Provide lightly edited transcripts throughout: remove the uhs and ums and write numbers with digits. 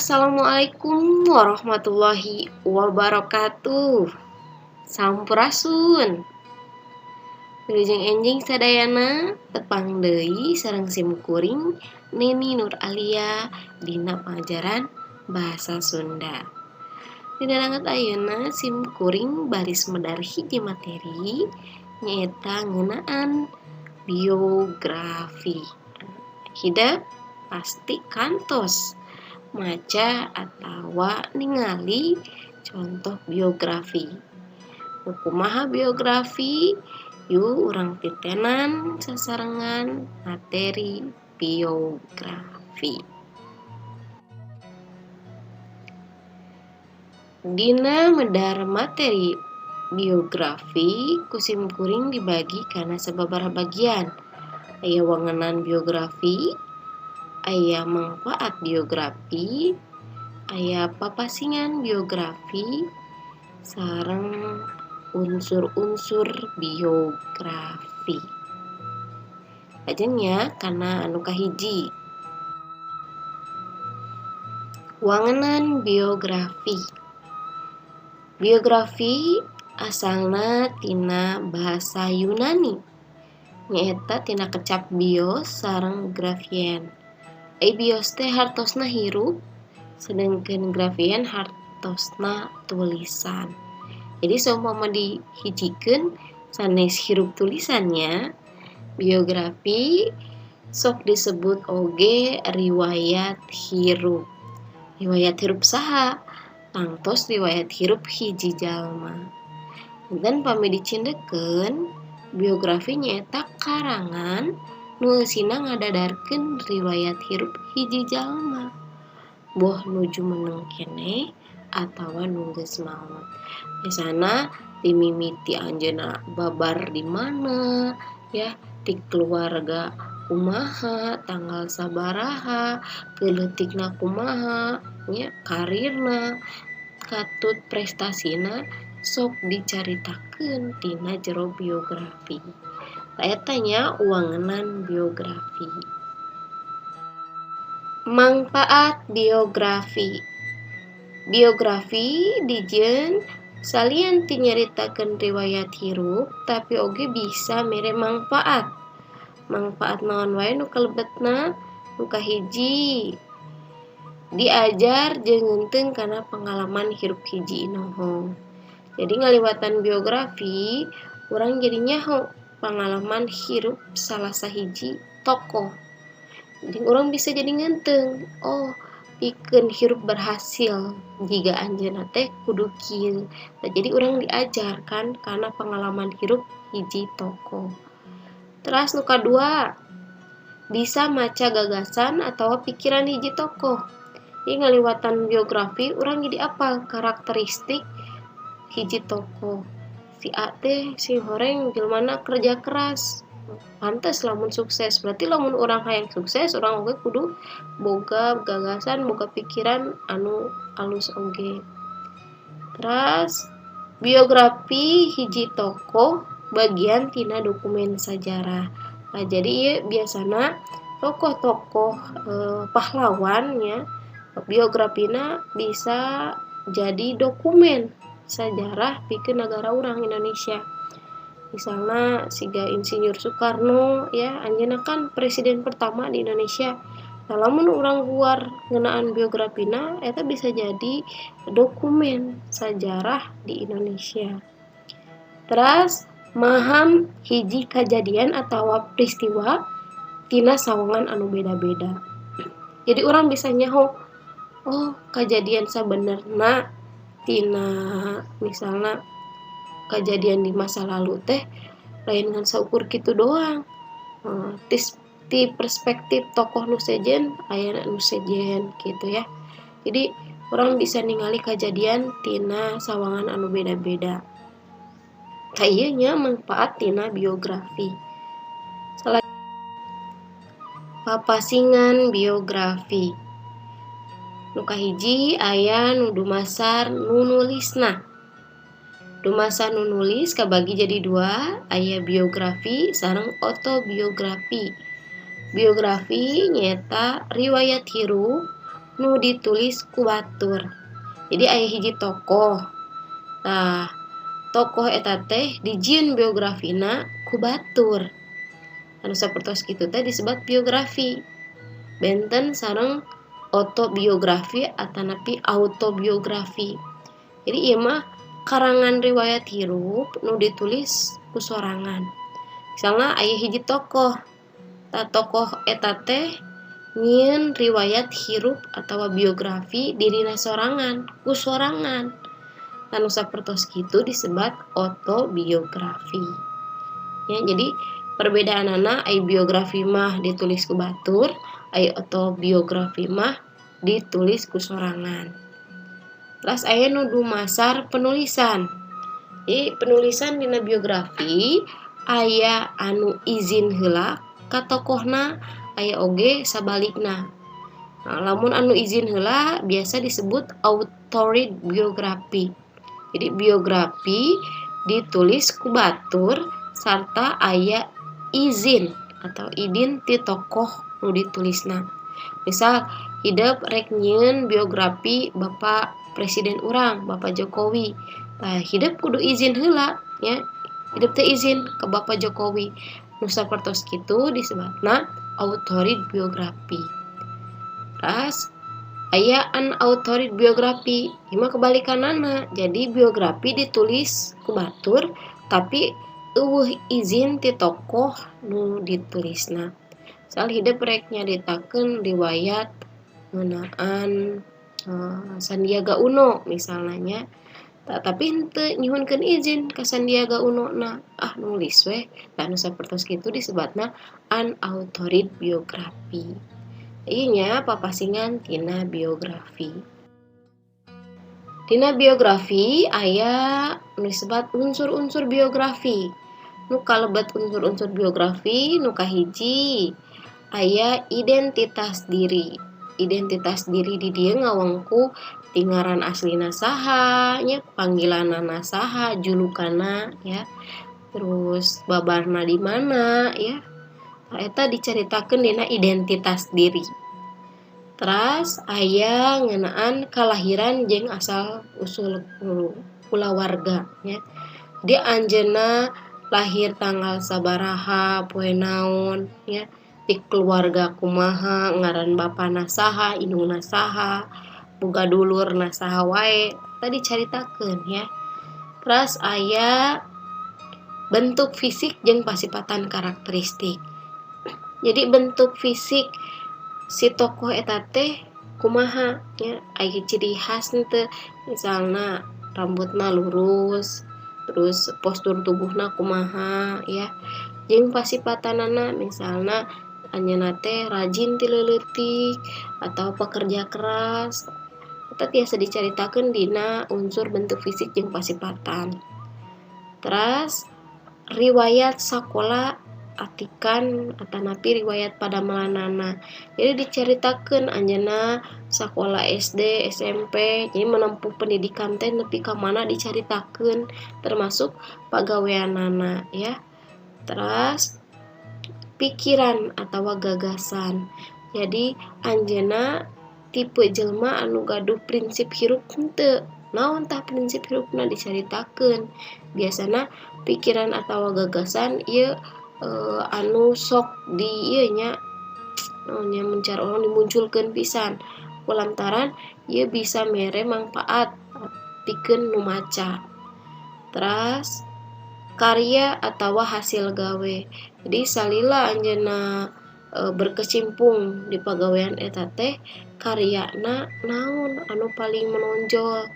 Assalamualaikum warahmatullahi wabarakatuh. Sampurasun. Wilujeng enjing sadayana tepang deui sareng simkuring Neni Nur Alia dina pangajaran Bahasa Sunda. Dina rangat ayeuna simkuring baris medar hiji materi nyaeta ngeunaan biografi. Hidep pasti kantos maca atawa ningali contoh biografi. Kumaha biografi? Yuk urang titenan sasarengan materi biografi. Dina medar materi biografi kusimkuring dibagi kana sababaraha bagian. Aya wangenan biografi, aya manfaat biografi, aya papasingan biografi, sareng unsur-unsur biografi. Lajengnya kana anu kahiji. Wangenan biografi. Biografi asalna tina bahasa Yunani. Nyaeta tina kecap bios sareng grafien. Bios teh hartosna hirup, sedangkan grafien hartosna tulisan. Jadi seumpama dihijikeun sanes hirup tulisannya, biografi sok disebut oge riwayat hirup. Riwayat hirup saha? Tangtos riwayat hirup hiji jalma. Dan pami dicindekeun, biografi nyaeta karangan nu eusina ngadadarkeun riwayat hirup hiji jalma. Boh nuju meneng keneh atawa nu geus maot. Biasana dimimiti anjeunna babar di mana ya, di keluarga kumaha, tanggal sabaraha, keleutikna kumaha, nya karirna, katut prestasina sok dicaritakeun tina jero biografi. Eta nya wangenan biografi. Manfaat biografi. Biografi dijieun salian ti nyaritakeun riwayat hirup, tapi oge bisa mere manfaat. Manfaat naon wae nu kalebetna? Nu kahiji, diajar jeung ngeunteng kana pengalaman hirup hiji inohong. Jadi ngaliwatan biografi, urang jadi nyaho pengalaman hirup salah sahiji tokoh. Jadi urang bisa jadi ngeunteng, oh pikeun hirup berhasil jiga anjeunna teh kudu kieu. Nah, jadi urang diajarkan karena pengalaman hirup hiji tokoh. Terus nu kadua, bisa maca gagasan atau pikiran hiji tokoh. Jadi ngaliwatan biografi urang jadi apal karakteristik hiji tokoh. Si A teh si horeng jelmana kerja keras, pantes lamun sukses. Berarti lamun urang hayang sukses, urang oge kudu boga gagasan, boga pikiran anu alus oge. Terus biografi hiji tokoh bagian tina dokumen sajarah. Nah, jadi ieu biasana tokoh-tokoh pahlawan nya biografina bisa jadi dokumen sajarah pikeun negara urang Indonesia. Misalnya siga Insinyur Soekarno ya, anjeunna kan presiden pertama di Indonesia. Nah, lamun urang guar ngeunaan biografina eta bisa jadi dokumen sajarah di Indonesia. Terus maham hiji kajadian atawa peristiwa tina sawangan anu beda-beda. Jadi urang bisa nyaho, oh kajadian sabenerna tina misalna kejadian di masa lalu teh lain ngan saukur kitu doang. Ti perspektif tokoh nu sejen aya nu sejen gitu ya. Jadi urang bisa ningali kejadian tina sawangan anu beda-beda. Ka ieu nya manfaat tina biografi. Papasingan biografi. Nu kahiji aya nu dumasar nu nulisna. Dumasar nu nulis kabagi jadi dua, aya biografi sareng autobiografi. Biografi nyaeta riwayat hirup nu ditulis ku batur. Jadi aya hiji tokoh. Nah, tokoh eta teh dijieun biografina ku batur. Anu sapertos kitu teh disebut biografi. Benten sareng autobiografi atanapi autobiografi. Jadi ieu mah karangan riwayat hirup nu ditulis ku sorangan. Misalnya aya hiji tokoh. Tokoh eta teh nyieun riwayat hirup atawa biografi dirina sorangan, ku sorangan. Anu sapertos kitu disebut autobiografi. Ya, jadi perbedaanana aya biografi mah ditulis ku batur, aya autobiografi mah ditulis ku sorangan. Terus aya nu dumasar penulisan. Jadi penulisan dina biografi aya anu izin heula ka tokohna, aya oge sabalikna. Nah, lamun anu izin heula biasa disebut authored biography. Jadi biografi ditulis ku batur sarta aya izin atau idin ti tokoh nu ditulisna. Misal hidup rek nyieun biografi Bapak Presiden urang, Bapak Jokowi. Nah, hidup kudu izin heula ya. Hidup teh izin ke Bapak Jokowi. Nu sapertos kitu disebutna authored biography. Terus aya unauthored biography, ieu mah kebalikanana. Jadi biografi ditulis ku batur tapi eueuh izin ti tokoh nu ditulisna. Misal hidup rek nyaritakeun riwayat ngeunaan Sandiaga Uno misalnya, tapi henteu nyuhunkeun izin ka Sandiaga Uno na nulis we. Anu sapertos kitu disebutna unauthored biography. Ieu nya papasingan tina biografi. Dina biografi aya nu disebut unsur-unsur biografi. Nu kalebet unsur-unsur biografi nu kahiji aya identitas diri. Identitas diri di dieu ngawengku tingaran aslina saha nya, panggilanana saha, julukanna ya. Terus babarna di mana ya. Eta dicaritakeun dina identitas diri. Terus aya ngeunaan kalahiran jeung asal usul kulawarga ya. Dia anjeunna lahir tanggal sabaraha, poe naon ya. Di keluarga kumaha, ngaran bapana saha, indungna saha, boga dulurna saha wae, tadi caritakeun ya. Terus aya bentuk fisik jeung pasipatan karakteristik. Jadi bentuk fisik si tokoh eta teh kumaha ya, aya ciri khas teu, misalna rambutna lurus, terus postur tubuhna kumaha ya. Jeung pasipatanana misalna anjeunna teh rajin ti leuletik atau pekerja keras. Eta tiasa dicaritakeun dina unsur bentuk fisik jeung pasipatan. Terus riwayat sakola atikan atanapi riwayat padamelanana. Jadi dicaritakeun anjeunna sakola SD, SMP, jadi menempuh pendidikan teh nepi ka mana dicaritakeun termasuk pagaweanana ya. Terus pikiran atawa gagasan. Jadi anjeunna tipe jelema anu gaduh prinsip hirup henteu. Naon tah prinsip hirupna dicaritakeun. Biasana pikiran atawa gagasan ieu anu sok di ieu nya mencar orang dimunculkeun pisan. Kulantaran ieu bisa mere mangpaat pikeun nu maca. Terus karya atawa hasil gawe. Jadi salila anjeunna berkecimpung di pagawean eta teh karyana naon anu paling menonjol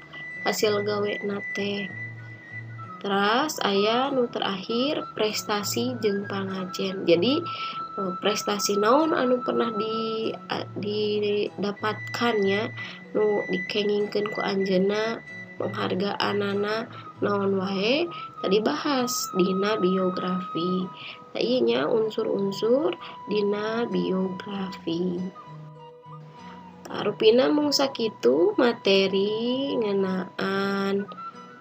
hasil gawena teh. Terus aya nu terakhir prestasi jeung pangajen. Jadi prestasi naon anu pernah didapatkannya nu dikengingkeun ku anjeunna, penghargaanana naon wae tadi bahas dina biografi. Nah, ieu nya unsur-unsur dina biografi. Rupina mung sakitu materi ngeunaan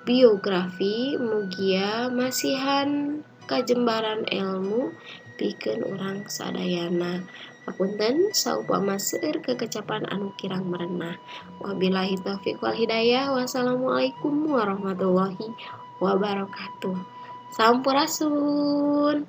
biografi mugia masihan kajembaran ilmu pikeun urang sadayana. Hapunten saupama seueur kekecapan anu kirang merenah. Wabillahi taufiq wal hidayah. Wassalamualaikum warahmatullahi wabarakatuh. Sampurasun.